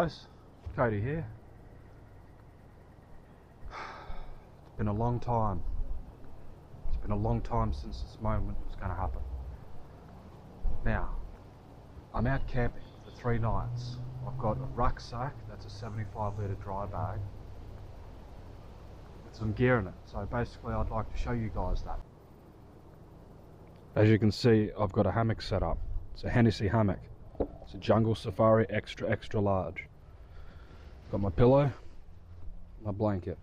guys, Cody here. It's been a long time. It's been a long time since this moment was going to happen. Now, I'm out camping for 3 nights. I've got a rucksack, that's a 75 litre dry bag, with some gear in it. So basically I'd like to show you guys that. As you can see, I've got a hammock set up. It's a Hennessy hammock. It's a Jungle Safari extra large. Got my pillow, my blanket.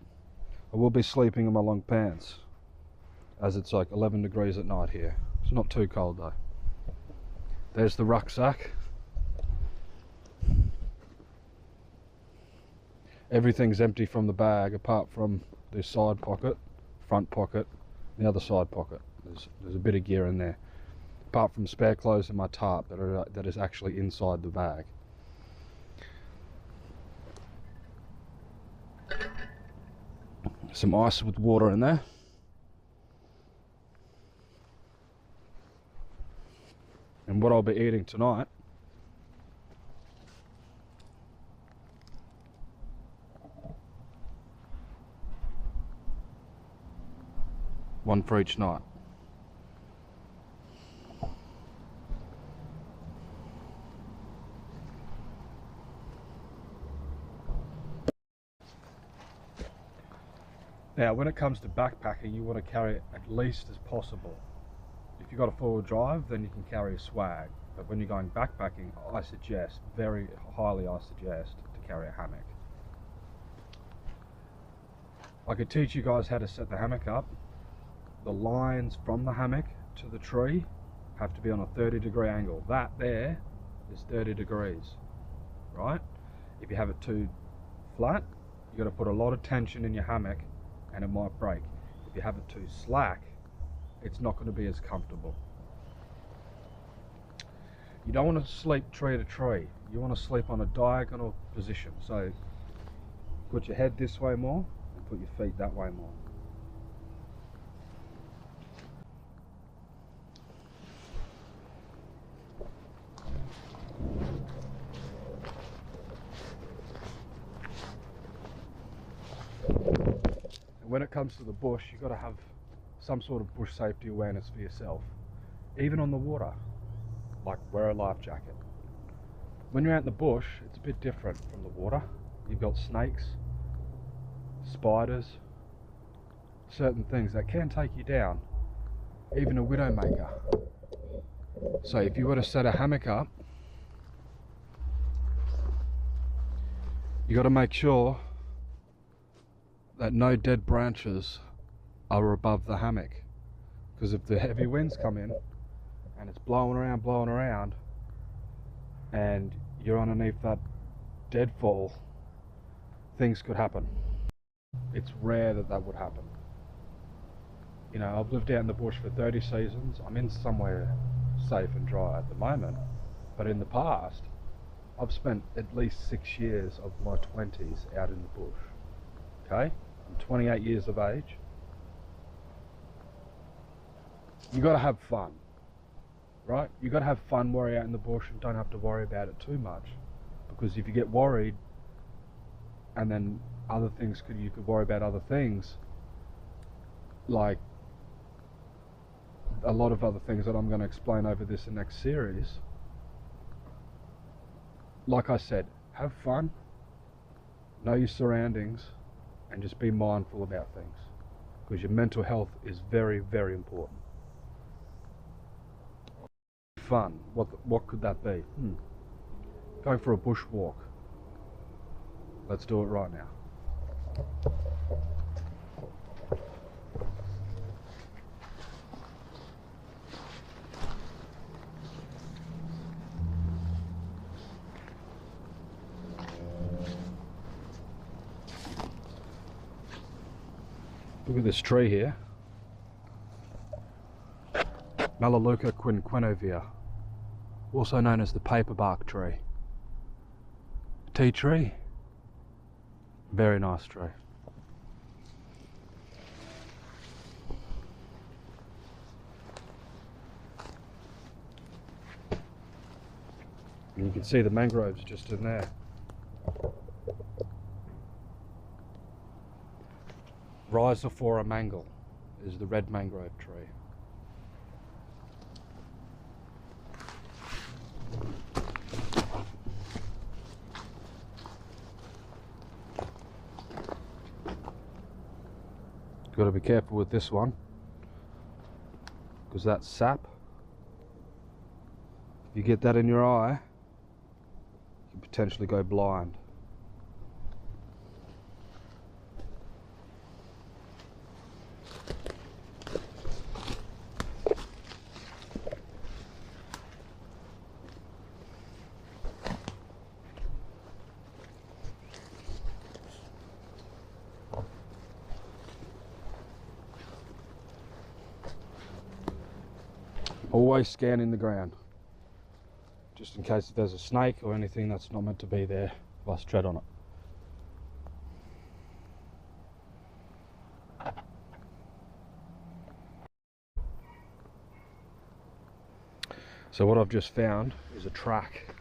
I will be sleeping in my long pants, as it's like 11 degrees at night here. It's not too cold though. There's the rucksack. Everything's empty from the bag apart from the side pocket, front pocket, and the other side pocket. There's a bit of gear in there, apart from spare clothes and my tarp that is actually inside the bag. Some ice with water in there. And what I'll be eating tonight, one for each night. Now, when it comes to backpacking, you want to carry it at least as possible. If you've got a 4-wheel drive, then you can carry a swag. But when you're going backpacking, I suggest, very highly I suggest, to carry a hammock. I could teach you guys how to set the hammock up. The lines from the hammock to the tree have to be on a 30-degree angle. That there is 30 degrees, right? If you have it too flat, you've got to put a lot of tension in your hammock and it might break. If you have it too slack, it's not going to be as comfortable. You don't want to sleep tree to tree. You want to sleep on a diagonal position. So put your head this way more and put your feet that way more. When it comes to the bush, you've got to have some sort of bush safety awareness for yourself. Even on the water, like wear a life jacket. When you're out in the bush, it's a bit different from the water. You've got snakes, spiders, certain things that can take you down, even a widowmaker. So if you were to set a hammock up, you got to make sure that no dead branches are above the hammock, because if the heavy winds come in and it's blowing around and you're underneath that deadfall, things could happen. It's rare that that would happen. You know, I've lived out in the bush for 30 seasons. I'm in somewhere safe and dry at the moment, but in the past I've spent at least 6 years of my 20s out in the bush. Okay, I'm 28 years of age. You got to have fun, right? You got to have fun while you're out in the bush and don't have to worry about it too much, because if you get worried, and then other things you could worry about other things, like a lot of other things that I'm going to explain over this next series. Like I said, have fun, know your surroundings, and just be mindful about things, because your mental health is very important. Fun, what could that be? Going for a bush walk. Let's do it right now. Look at this tree here. Melaleuca quinquenovia, also known as the paperbark tree. Tea tree, very nice tree. And you can see the mangroves just in there. Rhizophora mangle is the red mangrove tree. Got to be careful with this one, because that's sap. If you get that in your eye, you can potentially go blind. Always scanning the ground, just in case if there's a snake or anything that's not meant to be there, if I tread on it. So what I've just found is a track.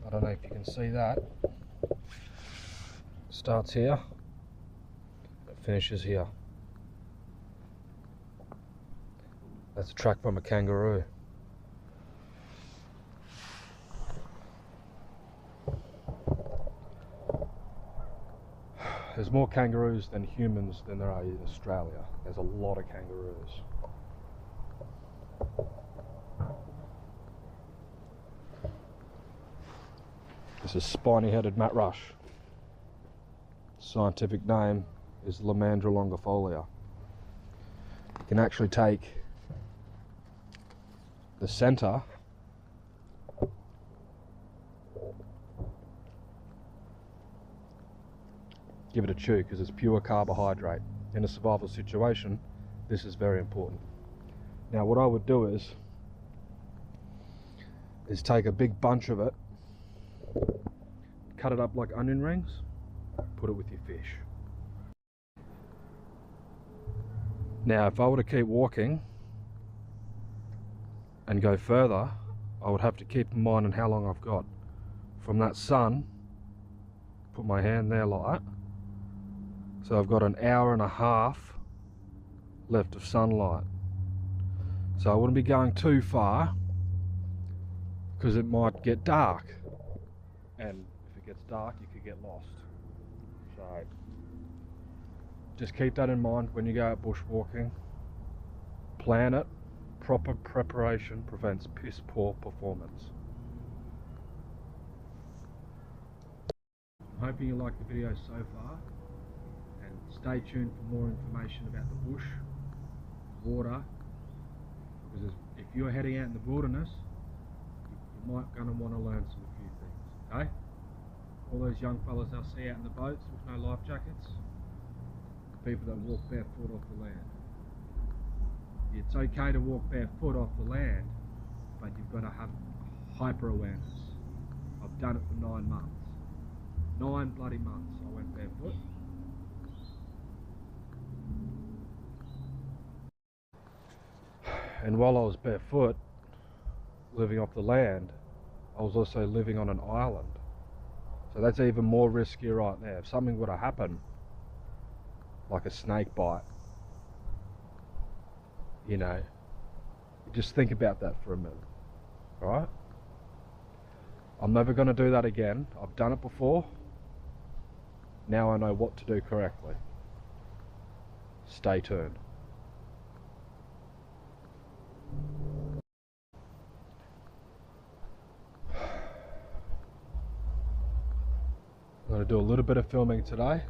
I don't know if you can see that. It starts here, it finishes here. That's a track from a kangaroo. There's more kangaroos than humans than there are in Australia. There's a lot of kangaroos. This is spiny-headed matrush. Scientific name is Lomandra longifolia. You can actually take the center give it a chew, because it's pure carbohydrate. In a survival situation, this is very important. Now what I would do is take a big bunch of it, cut it up like onion rings, put it with your fish. Now if I were to keep walking and go further, I would have to keep in mind on how long I've got. From that sun, put my hand there like that, so I've got an hour and a half left of sunlight. So I wouldn't be going too far, because it might get dark, and if it gets dark you could get lost. So just keep that in mind when you go out bushwalking. Plan it. Proper preparation prevents piss poor performance. I'm hoping you like the video so far, and stay tuned for more information about the bush, water, because if you're heading out in the wilderness, you might gonna want to learn some few things, okay? All those young fellas I see out in the boats with no life jackets, the people that walk barefoot off the land. It's okay to walk barefoot off the land, but you've got to have hyper awareness. I've done it for 9 months. 9 bloody months I went barefoot. And while I was barefoot, living off the land, I was also living on an island. So that's even more riskier right there. If something were to happen, like a snake bite, you know, just think about that for a minute, alright? I'm never going to do that again. I've done it before. Now I know what to do correctly. Stay tuned. I'm going to do a little bit of filming today,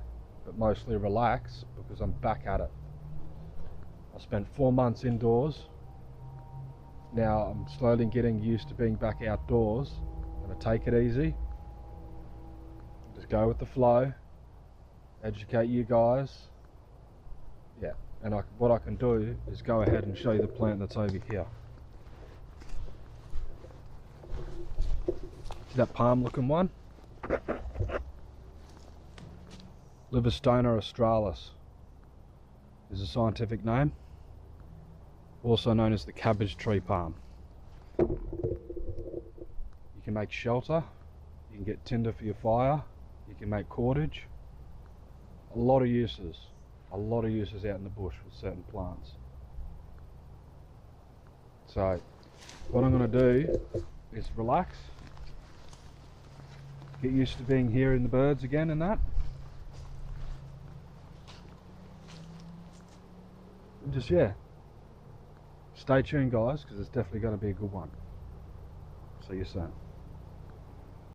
but mostly relax, because I'm back at it. I spent 4 months indoors. Now I'm slowly getting used to being back outdoors. I'm going to take it easy. Just go with the flow. Educate you guys. Yeah, and what I can do is go ahead and show you the plant that's over here. See that palm looking one? Livistona australis is a scientific name, also known as the cabbage tree palm. You can make shelter, you can get tinder for your fire, you can make cordage. a lot of uses. A lot of uses out in the bush with certain plants. So what I'm going to do is relax, get used to being hearing the birds again and that. And just, yeah, stay tuned guys, because it's definitely going to be a good one. See you soon.